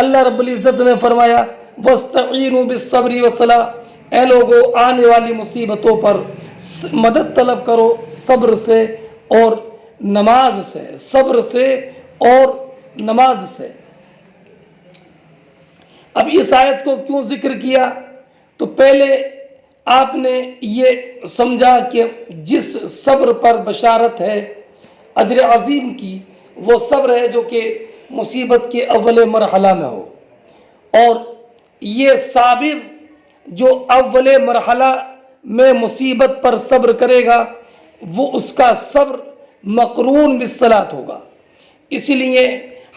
اللہ رب العزت نے فرمایا واستعینوا بالصبر والصلاۃ، اے لوگو آنے والی مصیبتوں پر مدد طلب کرو صبر سے اور نماز سے، صبر سے اور نماز سے۔ اب اس آیت کو کیوں ذکر کیا؟ تو پہلے آپ نے یہ سمجھا کہ جس صبر پر بشارت ہے اجر عظیم کی، وہ صبر ہے جو کہ مصیبت کے اول مرحلہ میں ہو، اور یہ صابر جو اول مرحلہ میں مصیبت پر صبر کرے گا، وہ اس کا صبر مقرون بالصلاۃ ہوگا۔ اسی لیے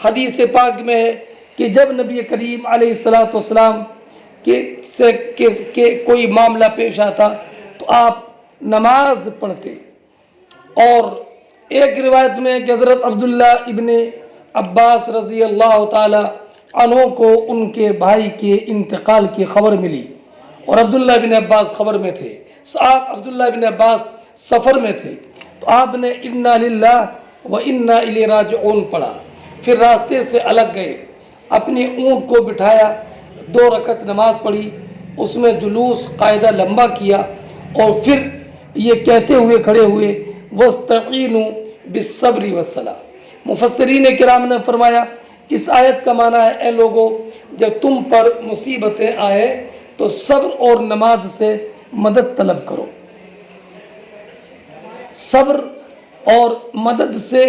حدیث پاک میں ہے کہ جب نبی کریم علیہ السلام کے کوئی معاملہ پیش آتا تو آپ نماز پڑھتے، اور ایک روایت میں کہ حضرت عبداللہ ابن عباس رضی اللہ تعالی عنہ کو ان کے بھائی کے انتقال کی خبر ملی، اور عبداللہ ابن عباس خبر میں تھے، آپ عبداللہ ابن عباس سفر میں تھے، تو آپ نے انا للہ و انا الیہ راجعون پڑھا، پھر راستے سے الگ گئے، اپنی اونٹ کو بٹھایا، 2 رکعت نماز پڑھی، اس میں جلوس قاعدہ لمبا کیا، اور پھر یہ کہتے ہوئے کھڑے ہوئے وَاسْتَعِینُوا بِالصَّبْرِ وَالصَّلَاةِ۔ مفسرین کرام نے فرمایا اس آیت کا معنی ہے اے لوگو جب تم پر مصیبتیں آئے تو صبر اور نماز سے مدد طلب کرو، صبر اور مدد سے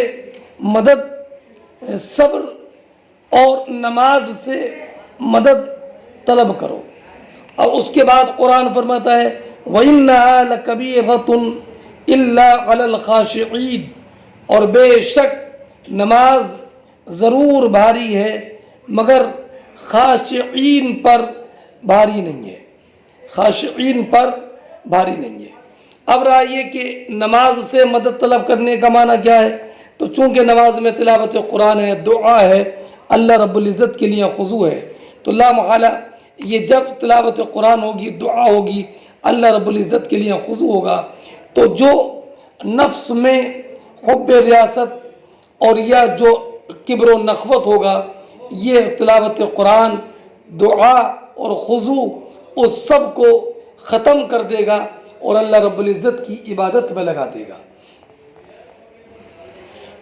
صبر اور نماز سے مدد طلب کرو۔ اب اس کے بعد قرآن فرماتا ہے وَإِنَّهَا لَكَبِيرَةٌ إِلَّا عَلَى الْخَاشِعِينَ، اور بے شک نماز ضرور بھاری ہے مگر خاشعین پر بھاری نہیں ہے، خاشعین پر بھاری نہیں ہے۔ اب رہا یہ کہ نماز سے مدد طلب کرنے کا معنی کیا ہے؟ تو چونکہ نماز میں تلاوت قرآن ہے، دعا ہے، اللہ رب العزت کے لیے خضوع ہے، تو لا محالہ یہ جب تلاوت قرآن ہوگی، دعا ہوگی، اللہ رب العزت کے لیے خضوع ہوگا، تو جو نفس میں حب ریاست اور یا جو کبر و نخوت ہوگا، یہ تلاوت قرآن، دعا اور خضوع اس سب کو ختم کر دے گا اور اللہ رب العزت کی عبادت میں لگا دے گا۔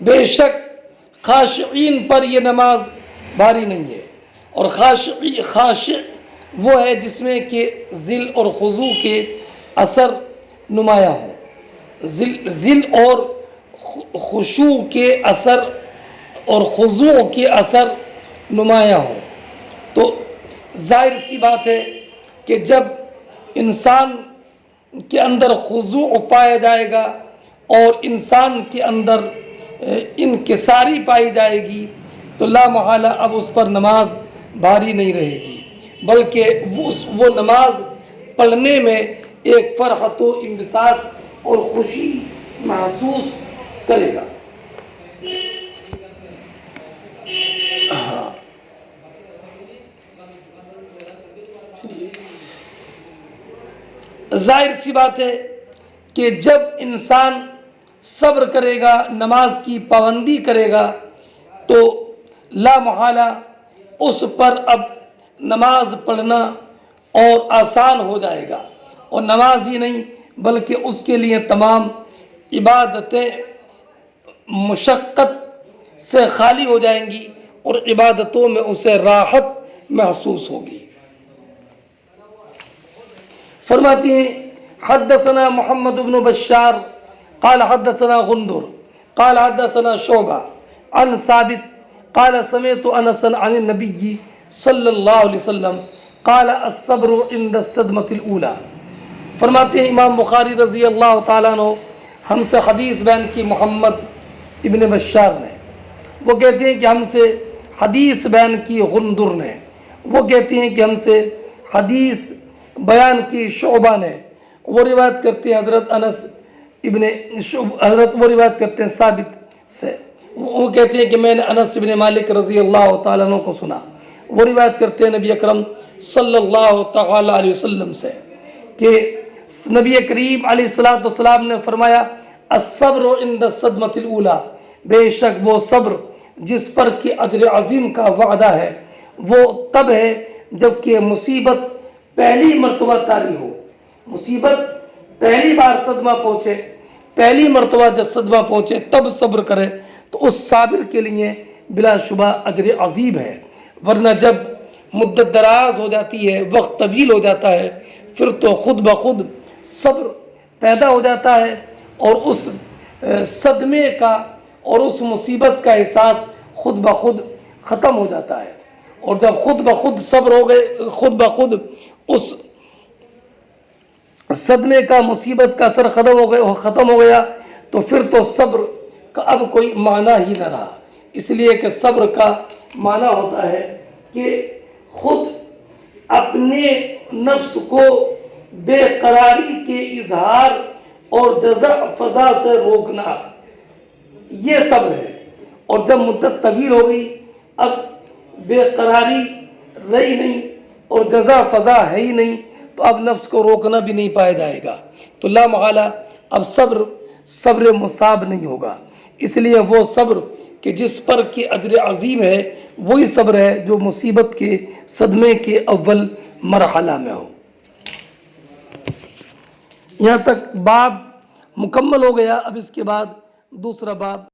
بے شک خاشعین پر یہ نماز بھاری نہیں ہے، اور خاشع وہ ہے جس میں کہ ذل اور خضوع کے اثر نمایاں ہوں، ذل اور خشوع کے اثر اور خضوع کے اثر نمایاں ہوں۔ تو ظاہر سی بات ہے کہ جب انسان کے اندر خضوع پایا جائے گا اور انسان کے اندر انکساری پائی جائے گی تو لا محالہ اب اس پر نماز بھاری نہیں رہے گی، بلکہ وہ نماز پڑھنے میں ایک فرحت و انبساط اور خوشی محسوس کرے گا۔ ظاہر سی بات ہے کہ جب انسان صبر کرے گا، نماز کی پابندی کرے گا، تو لا محالہ اس پر اب نماز پڑھنا اور آسان ہو جائے گا، اور نماز ہی نہیں بلکہ اس کے لیے تمام عبادتیں مشقت سے خالی ہو جائیں گی اور عبادتوں میں اسے راحت محسوس ہوگی۔ فرماتی ہیں حدثنا محمد بن بشار قال حدثنا غندر قال حدثنا شعبہ عن ثابت قال سمعت انسا عن النبی صلی اللہ علیہ وسلم قال الصبر عند الصدمة الاولى. فرماتے ہیں امام بخاری رضی اللہ تعالیٰ عنہ ہم سے حدیث بیان کی محمد ابن بشار نے، وہ کہتے ہیں کہ ہم سے حدیث بیان کی غندر نے، وہ کہتے ہیں کہ ہم سے حدیث بیان کی شعبہ نے، وہ روایت کرتے ہیں حضرت انس ابن وہ روایت کرتے ہیں ثابت سے، وہ کہتے ہیں کہ میں نے انس ابن مالک رضی اللہ تعالیٰ عنہ کو سنا، وہ روایت کرتے ہیں نبی اکرم صلی اللہ تعالیٰ علیہ وسلم سے کہ نبی کریم علیہ السلام نے فرمایا الصبر عند الصدمة الاولى، بے شک وہ صبر جس پر کہ اجر عظیم کا وعدہ ہے وہ تب ہے جب کہ مصیبت پہلی مرتبہ طاری ہو. مصیبت پہلی بار صدمہ پہنچے، پہلی مرتبہ جب صدمہ پہنچے تب صبر کرے تو اس صابر کے لیے بلا شبہ اجر عظیم ہے. ورنہ جب مدت دراز ہو جاتی ہے، وقت طویل ہو جاتا ہے، پھر تو خود بخود صبر پیدا ہو جاتا ہے اور اس صدمے کا اور اس مصیبت کا احساس خود بخود ختم ہو جاتا ہے. اور جب خود بخود صبر ہو گئے، خود بخود اس صدمے کا مصیبت کا اثر ختم ہو گیا تو پھر تو صبر کا اب کوئی معنی ہی نہ رہا. اس لیے کہ صبر کا معنی ہوتا ہے کہ خود اپنے نفس کو بے قراری کے اظہار اور جزع فضا سے روکنا، یہ صبر ہے. اور جب مدت طویل ہو گئی، اب بے قراری رہی نہیں اور جزع فضا ہے ہی نہیں، تو اب نفس کو روکنا بھی نہیں پایا جائے گا، تو لا محالہ اب صبر مصاب نہیں ہوگا. اس لیے وہ صبر کہ جس پر کہ اجر عظیم ہے وہی صبر ہے جو مصیبت کے صدمے کے اول مرحلہ میں ہو. یہاں تک باب مکمل ہو گیا. اب اس کے بعد دوسرا باب